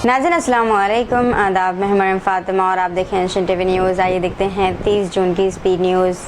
नाज़रीन अस्सलाम वालेकुम, आदाब। मैं मरियम फातिमा और आप देखें एशियन टीवी न्यूज़। आइए देखते हैं 30 जून की स्पीड न्यूज़।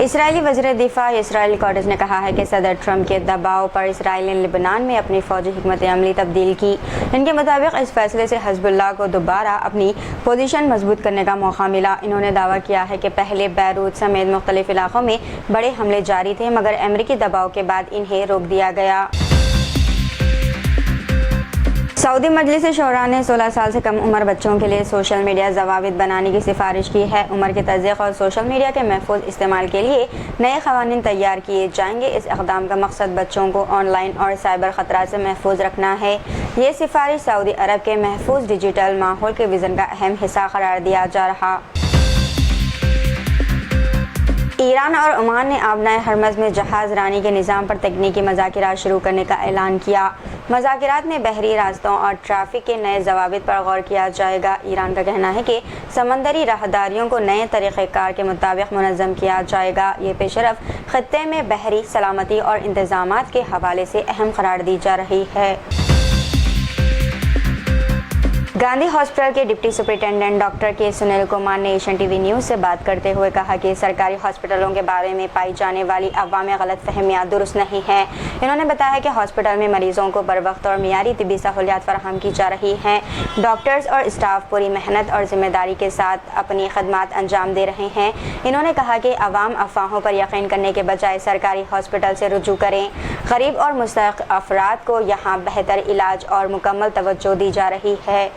इसराइली वज़ीर दिफा इसराइल कॉटेज ने कहा है कि सदर ट्रंप के दबाव पर इसराइल ने लिबनान में अपनी फौजी हिकमत अमली तब्दील की। इनके मुताबिक इस फैसले से हिज़्बुल्लाह को दोबारा अपनी पोजीशन मजबूत करने का मौका मिला। इन्होंने दावा किया है कि पहले बैरूत समेत मुख्तलिफ इलाकों में बड़े हमले जारी थे, मगर अमरीकी दबाव के बाद इन्हें रोक दिया गया। सऊदी मजलिस शोरा ने 16 साल से कम उम्र बच्चों के लिए सोशल मीडिया ज़वाबित बनाने की सिफारिश की है। उम्र के तज़य्युक़ और सोशल मीडिया के महफूज इस्तेमाल के लिए नए क़वानीन तैयार किए जाएंगे। इस इक़दाम का मकसद बच्चों को ऑनलाइन और साइबर ख़तरा से महफूज रखना है। ये सिफारिश सऊदी अरब के महफूज डिजिटल माहौल के विज़न का अहम हिस्सा करार दिया जा रहा। ईरान और ओमान ने आबनाए हरमज़ में जहाज़ रानी के निज़ाम पर तकनीकी मज़ाकिरात शुरू करने का ऐलान किया। मज़ाकिरात में बहरी रास्तों और ट्रैफिक के नए ज़वाबित पर गौर किया जाएगा। ईरान का कहना है कि समंदरी राहदारियों को नए तरीक़ेकार के मुताबिक मुनज़्ज़म किया जाएगा। ये पेशरफ ख़ित्ते में बहरी सलामती और इंतज़ामात के हवाले से अहम करार दी जा रही है। गांधी हॉस्पिटल के डिप्टी सुपरिटेंडेंट डॉक्टर के सुनील कुमार ने एशियन टीवी न्यूज़ से बात करते हुए कहा कि सरकारी हॉस्पिटलों के बारे में पाई जाने वाली अफवाह में गलत फहमियाँ दुरुस्त नहीं है। इन्होंने बताया कि हॉस्पिटल में मरीजों को बर वक्त और मियारी तिब्बी सहूलियात फराहम की जा रही हैं। डॉक्टर्स और स्टाफ पूरी मेहनत और जिम्मेदारी के साथ अपनी खदमात अंजाम दे रहे हैं। इन्होंने कहा कि अवाम अफवाहों पर यकीन करने के बजाय सरकारी हॉस्पिटल से रुजू करें। गरीब और मुस्तहिक़ अफराद को यहाँ बेहतर इलाज और मुकम्मल तवज्जो दी जा रही है।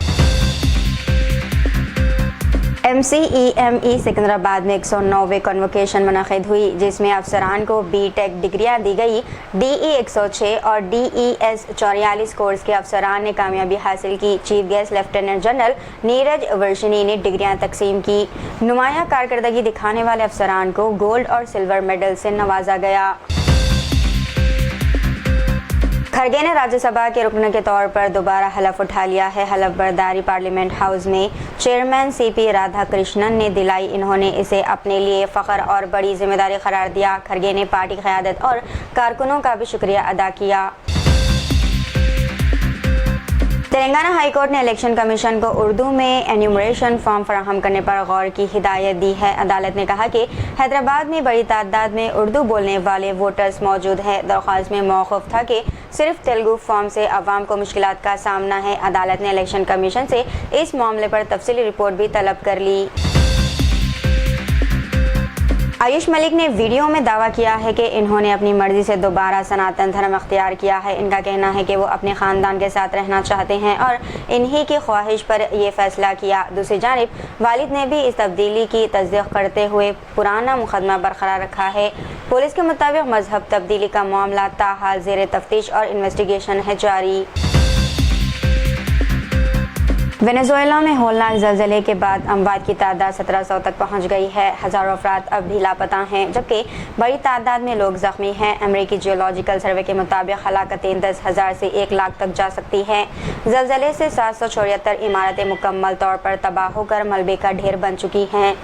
MCEME सिकंदराबाद में 109वें कन्वोकेशन मुनक़िद हुई, जिसमें अफसरान को B.Tech डिग्रियाँ दी गई। DE 106 और DES 44 कोर्स के अफसरान ने कामयाबी हासिल की। Chief guest lieutenant general Neeraj Varshini ने डिग्रियाँ तकसीम की। नुमाया कारकर्दगी दिखाने वाले अफसरान को गोल्ड और सिल्वर मेडल से नवाजा गया। खरगे ने राज्यसभा के रुकन के तौर पर दोबारा हलफ उठा लिया है। हलफ बर्दारी पार्लियामेंट हाउस में चेयरमैन CP राधाकृष्णन ने दिलाई। इन्होंने इसे अपने लिए फ़ख्र और बड़ी जिम्मेदारी करार दिया। खरगे ने पार्टी क़यादत और कारकुनों का भी शुक्रिया अदा किया। तेलंगाना हाई कोर्ट ने इलेक्शन कमीशन को उर्दू में एन्यूमरेशन फॉर्म फराहम करने पर गौर की हिदायत दी है। अदालत ने कहा कि हैदराबाद में बड़ी तादाद में उर्दू बोलने वाले वोटर्स मौजूद हैं। दरख्वास्त में मौक़ूफ़ था कि सिर्फ तेलुगु फॉर्म से अवाम को मुश्किलात का सामना है। अदालत ने इलेक्शन कमीशन से इस मामले पर तफसीली रिपोर्ट भी तलब कर ली। आयुष मलिक ने वीडियो में दावा किया है कि इन्होंने अपनी मर्जी से दोबारा सनातन धर्म अख्तियार किया है। इनका कहना है कि वो अपने ख़ानदान के साथ रहना चाहते हैं और इन्हीं की ख्वाहिश पर यह फ़ैसला किया। दूसरी जानिब वालिद ने भी इस तब्दीली की तस्दीक़ करते हुए पुराना मुकदमा बरकरार रखा है। पुलिस के मुताबिक मजहब तब्दीली का मामला ताहाल ज़ेर तफ्तीश और इन्वेस्टिगेशन है जारी। वेनेजुएला में होलनाक ज़लज़ले के बाद अमवात की तादाद 1700 तक पहुंच गई है। हज़ारों अफराद अब भी लापता हैं, जबकि बड़ी तादाद में लोग ज़ख्मी हैं। अमेरिकी जियोलॉजिकल सर्वे के मुताबिक हलाकतें 10,000 से 1 लाख तक जा सकती हैं। ज़लज़ले से 774 इमारतें मुकम्मल तौर पर तबाह होकर मलबे का ढेर बन चुकी हैं।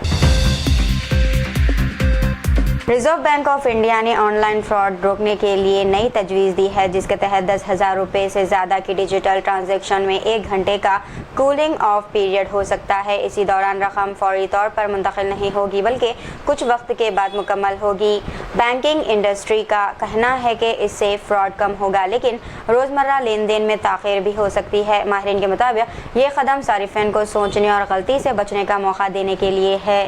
रिजर्व बैंक ऑफ इंडिया ने ऑनलाइन फ्रॉड रोकने के लिए नई तजवीज़ दी है, जिसके तहत 10,000 रुपये से ज़्यादा की डिजिटल ट्रांजैक्शन में 1 घंटे का कूलिंग ऑफ पीरियड हो सकता है। इसी दौरान रकम फौरी तौर पर मुंतकिल नहीं होगी, बल्कि कुछ वक्त के बाद मुकम्मल होगी। बैंकिंग इंडस्ट्री का कहना है कि इससे फ्रॉड कम होगा, लेकिन रोज़मर्रा लेन देन में ताख़ीर भी हो सकती है। माहिरीन के मुताबिक ये कदम सारिफिन को सोचने और गलती से बचने का मौका देने के लिए है।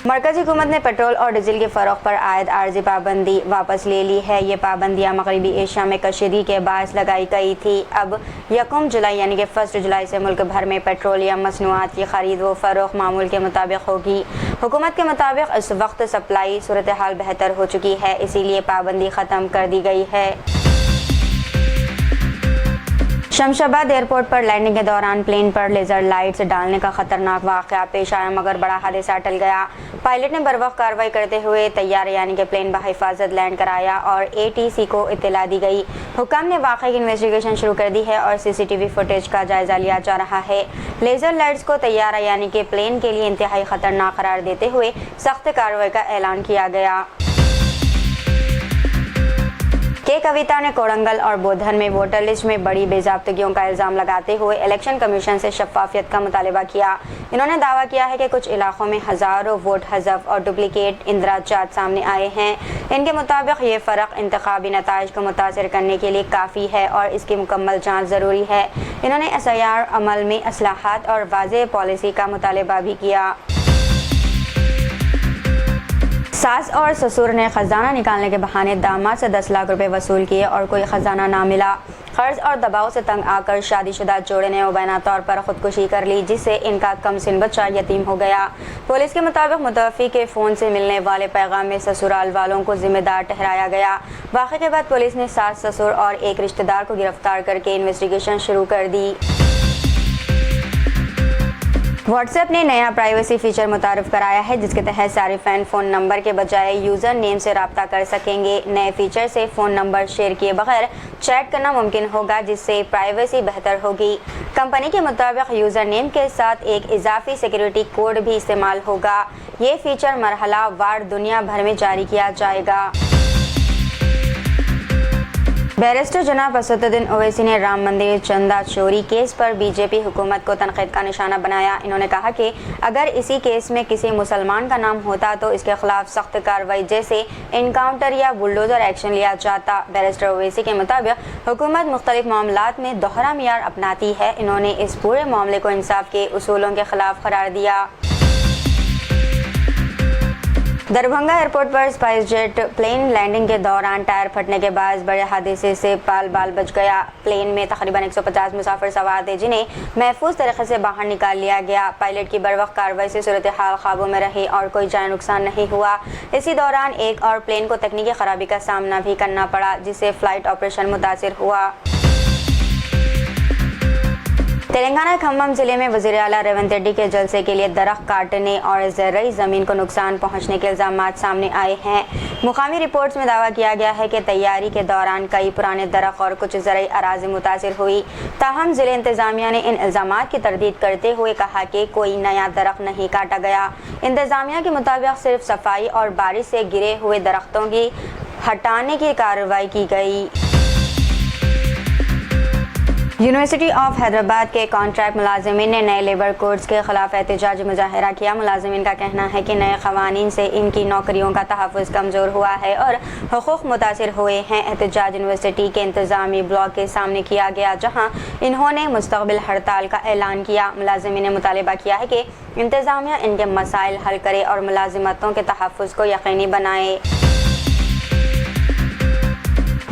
मरकज़ी हुकूमत ने पेट्रोल और डीजल के फ़रोग़ पर आयद आर्जी पाबंदी वापस ले ली है। ये पाबंदियाँ मगरबी एशिया में कशीदगी के बायस लगाई गई थी। अब 1 जुलाई यानी कि 1 जुलाई से मुल्क भर में पेट्रोलियम मसनूआत की खरीद व फ़रोग़ मामूल के मुताबिक होगी। हुकूमत के मुताबिक इस वक्त सप्लाई सूरत हाल बेहतर हो चुकी है, इसीलिए पाबंदी ख़त्म कर दी गई है। शमशाबाद एयरपोर्ट पर लैंडिंग के दौरान प्लेन पर लेज़र लाइट्स डालने का खतरनाक वाक़या पेश आया, मगर बड़ा हादसा टल गया। पायलट ने बरवक्त कार्रवाई करते हुए तैयारे यानी कि प्लेन बहिफाजत लैंड कराया और ATC को इत्तला दी गई। हुक्म ने वाक़े की इन्वेस्टिगेशन शुरू कर दी है और CCTV फुटेज का जायजा लिया जा रहा है। लेज़र लाइट्स को तैयारा यानी कि प्लेन के लिए इंतहाई खतरनाक करार देते हुए सख्त कार्रवाई का ऐलान किया गया। के कविता ने कोरंगल और बोधन में वोटर लिस्ट में बड़ी बेजाब्तगियों का इल्जाम लगाते हुए इलेक्शन कमीशन से शफाफियत का मुतालबा किया। इन्होंने दावा किया है कि कुछ इलाकों में हजारों वोट हज़फ और डुप्लीकेट इंदराजात सामने आए हैं। इनके मुताबिक ये फ़र्क इंतखाबी नताइज को मुतासर करने के लिए काफ़ी है और इसकी मुकम्मल जाँच ज़रूरी है। इन्होंने SIR अमल में असलाहत और वाज़ेह पॉलिसी का मुतालबा भी किया। सास और ससुर ने खजाना निकालने के बहाने दामाद से 10 लाख रुपए वसूल किए और कोई खजाना ना मिला। कर्ज और दबाव से तंग आकर शादीशुदा जोड़े ने मुबैना तौर पर खुदकुशी कर ली, जिससे इनका कमसिन बच्चा यतीम हो गया। पुलिस के मुताबिक मुतवफ़ी के फ़ोन से मिलने वाले पैगाम में ससुराल वालों को जिम्मेदार ठहराया गया। वाक़े के बाद पुलिस ने सास, ससुर और एक रिश्तेदार को गिरफ्तार करके इन्वेस्टिगेशन शुरू कर दी। व्हाट्सएप ने नया प्राइवेसी फीचर मुतारिफ कराया है, जिसके तहत सारिफैन फ़ोन नंबर के बजाय यूज़र नेम से रब्ता कर सकेंगे। नए फीचर से फ़ोन नंबर शेयर किए बगैर चैट करना मुमकिन होगा, जिससे प्राइवेसी बेहतर होगी। कंपनी के मुताबिक यूज़र नेम के साथ एक इजाफी सिक्योरिटी कोड भी इस्तेमाल होगा। ये फीचर मरहला वार दुनिया भर में जारी किया जाएगा। बैरिस्टर जनाब असदुद्दीन ओवैसी ने राम मंदिर चंदा चोरी केस पर बीजेपी हुकूमत को तनकीद का निशाना बनाया। इन्होंने कहा कि अगर इसी केस में किसी मुसलमान का नाम होता तो इसके खिलाफ सख्त कार्रवाई जैसे इनकाउंटर या बुलडोजर एक्शन लिया जाता। बैरिस्टर ओवैसी के मुताबिक हुकूमत मुख्तलिफ मामलात में दोहरा मियार अपनाती है। इन्होंने इस पूरे मामले को इंसाफ के उसूलों के खिलाफ करार दिया। दरभंगा एयरपोर्ट पर स्पाइस जेट प्लेन लैंडिंग के दौरान टायर फटने के बाद बड़े हादसे से बाल बच गया। प्लेन में तकरीबन 150 मुसाफिर सवार थे, जिन्हें महफूज तरीके से बाहर निकाल लिया गया। पायलट की बरवक्त कार्रवाई से सूरत हाल काबू में रही और कोई जान नुकसान नहीं हुआ। इसी दौरान एक और प्लेन को तकनीकी खराबी का सामना भी करना पड़ा, जिससे फ्लाइट ऑपरेशन मुतासिर हुआ। तेलंगाना खम्मम जिले में वज़ीर आला रेवंत रेड्डी के जलसे के लिए दरख्त काटने और ज़रई ज़मीन को नुकसान पहुंचने के इल्ज़ामात सामने आए हैं। मुकामी रिपोर्ट्स में दावा किया गया है कि तैयारी के दौरान कई पुराने दरख्त और कुछ ज़रई अराज़ी मुतासिर हुई। ताहम ज़िले इंतज़ामिया ने इन इल्ज़ामात की तरदीद करते हुए कहा कि कोई नया दरख्त नहीं काटा गया। इंतज़ामिया के मुताबिक सिर्फ सफाई और बारिश से गिरे हुए दरख्तों की हटाने की कार्रवाई की गई। यूनिवर्सिटी ऑफ हैदराबाद के कॉन्ट्रैक्ट मुलाजिमीन ने नए लेबर कोड्स के खिलाफ एहतजाजी मुजाहरा किया। मुलाजिमीन का कहना है कि नए क़वानीन से इनकी नौकरियों का तहफ़्फ़ुज़ कमज़ोर हुआ है और हुकूक़ मुतासिर हुए हैं। एहतजाज यूनिवर्सिटी के इंतज़ामी ब्लॉक के सामने किया गया, जहां इन्होंने मुस्तक़बिल हड़ताल का ऐलान किया। मुलाजिमीन ने मुतालबा किया है कि इंतज़ामिया इनके मसाइल हल करे और मुलाजिमतों के तहफ़्फ़ुज़ को यकीनी बनाए।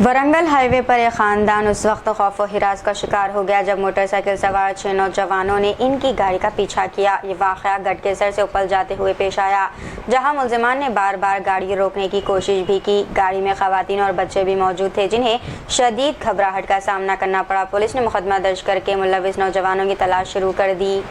वरंगल हाईवे पर एक खानदान उस वक्त खौफ व हिरास का शिकार हो गया जब मोटरसाइकिल सवार 6 नौजवानों ने इनकी गाड़ी का पीछा किया। ये वाक़या गटकेसर से उपल जाते हुए पेश आया, जहां मुल्ज़िमान ने बार बार गाड़ी रोकने की कोशिश भी की। गाड़ी में ख़वातीन और बच्चे भी मौजूद थे, जिन्हें शदीद घबराहट का सामना करना पड़ा। पुलिस ने मुकदमा दर्ज करके मुलविस नौजवानों की तलाश शुरू कर दी।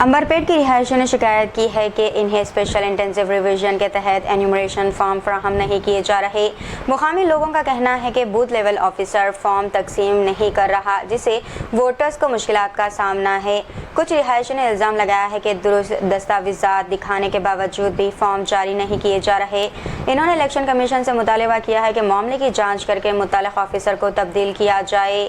अंबरपेट की रिहायशियों ने शिकायत की है कि इन्हें स्पेशल इंटेंसिव रिवीजन के तहत एन्यूमरेशन फॉर्म फराहम नहीं किए जा रहे। मुकामी लोगों का कहना है कि बूथ लेवल ऑफिसर फॉर्म तकसीम नहीं कर रहा, जिससे वोटर्स को मुश्किलात का सामना है। कुछ रिहायशियों ने इल्ज़ाम लगाया है कि दुरुस्त दस्तावेज़ात दिखाने के बावजूद भी फॉर्म जारी नहीं किए जा रहे। इन्होंने इलेक्शन कमीशन से मुतालबा किया है कि मामले की जाँच करके मुतल्लिक़ ऑफिसर को तब्दील किया जाए।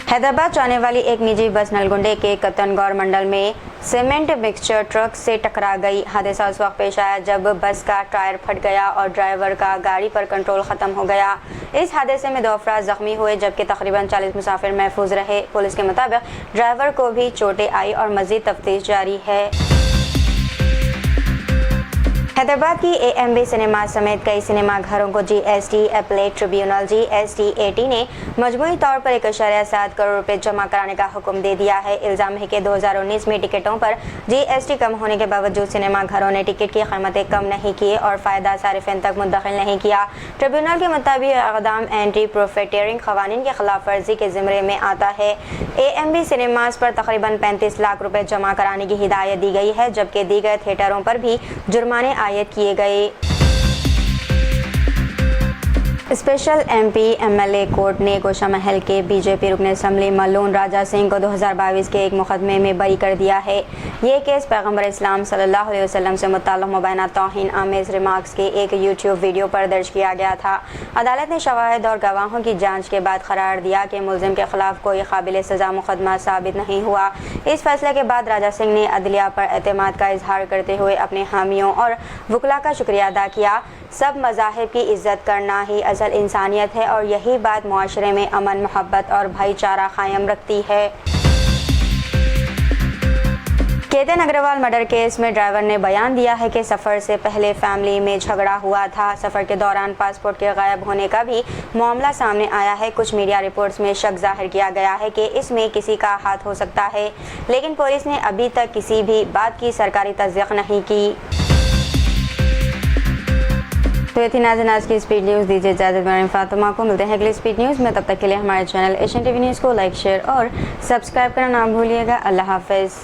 हैदराबाद जाने वाली एक निजी बस नलगुंडे के कतनगौर मंडल में सीमेंट मिक्सचर ट्रक से टकरा गई। हादसा उस वक्त पेश आया जब बस का टायर फट गया और ड्राइवर का गाड़ी पर कंट्रोल ख़त्म हो गया। इस हादसे में 2 अफराद ज़ख्मी हुए, जबकि तकरीबन 40 मुसाफिर महफूज रहे। पुलिस के मुताबिक ड्राइवर को भी चोटें आई और मज़ीद तफ्तीश जारी है। हैदराबाद की AMB सिनेमा समेत कई सिनेमा घरों को GST अपीलेट ट्रिब्यूनल GST-80 ने मजमूई तौर पर 1.7 करोड़ रुपए जमा कराने का हुक्म दे दिया है। इल्ज़ाम है कि 2019 में टिकटों पर GST कम होने के बावजूद सिनेमा घरों ने टिकट की कीमतें कम नहीं किए और फ़ायदा सारिफिन तक मुंतकिल नहीं किया। ट्रिब्यूनल के मुताबिक इक़दाम एंटी प्रॉफिटेरिंग क़वानीन की खिलाफ वर्जी के ज़िम्मे में आता है। AMB सिनेमास पर तकरीबन 35 लाख रुपए जमा कराने की हिदायत दी गई है, जबकि दीगर थिएटरों पर भी जुर्माने आयद किए गए। स्पेशल एमपी एमएलए कोर्ट ने गोशा महल के बीजेपी रुकन असम्बली मलून राजा सिंह को 2022 के एक मुकदमे में बरी कर दिया है। ये केस पैगम्बर इस्लाम सल्लल्लाहु अलैहि वसल्लम से मुताल्लिक़ मुबैना तौहीन आमेज़ रिमार्क्स के एक यूट्यूब वीडियो पर दर्ज किया गया था। अदालत ने शवाहिद और गवाहों की जांच के बाद करार दिया कि मुलजिम के खिलाफ कोई काबिल सज़ा मुकदमा साबित नहीं हुआ। इस फैसले के बाद राजा सिंह ने अदलिया पर एतमाद का इजहार करते हुए अपने हामियों और वकला का शुक्रिया अदा किया। सब मज़ाहिब की इज़्ज़त करना ही असल इंसानियत है और यही बात मुआशरे में अमन, मोहब्बत और भाईचारा कायम रखती है। केतन अग्रवाल मर्डर केस में ड्राइवर ने बयान दिया है कि सफ़र से पहले फैमिली में झगड़ा हुआ था। सफ़र के दौरान पासपोर्ट के गायब होने का भी मामला सामने आया है। कुछ मीडिया रिपोर्ट्स में शक जाहिर किया गया है कि इसमें किसी का हाथ हो सकता है, लेकिन पुलिस ने अभी तक किसी भी बात की सरकारी तस्दीक नहीं की। तो ये थी नाज़रीन आज की स्पीड न्यूज़। दीजिए इजाज़त, मैं फातिमा को। मिलते हैं अगली स्पीड न्यूज़ में, तब तक के लिए हमारे चैनल एशियन टीवी न्यूज़ को लाइक, शेयर और सब्सक्राइब करना ना भूलिएगा। अल्लाह हाफ़िज़।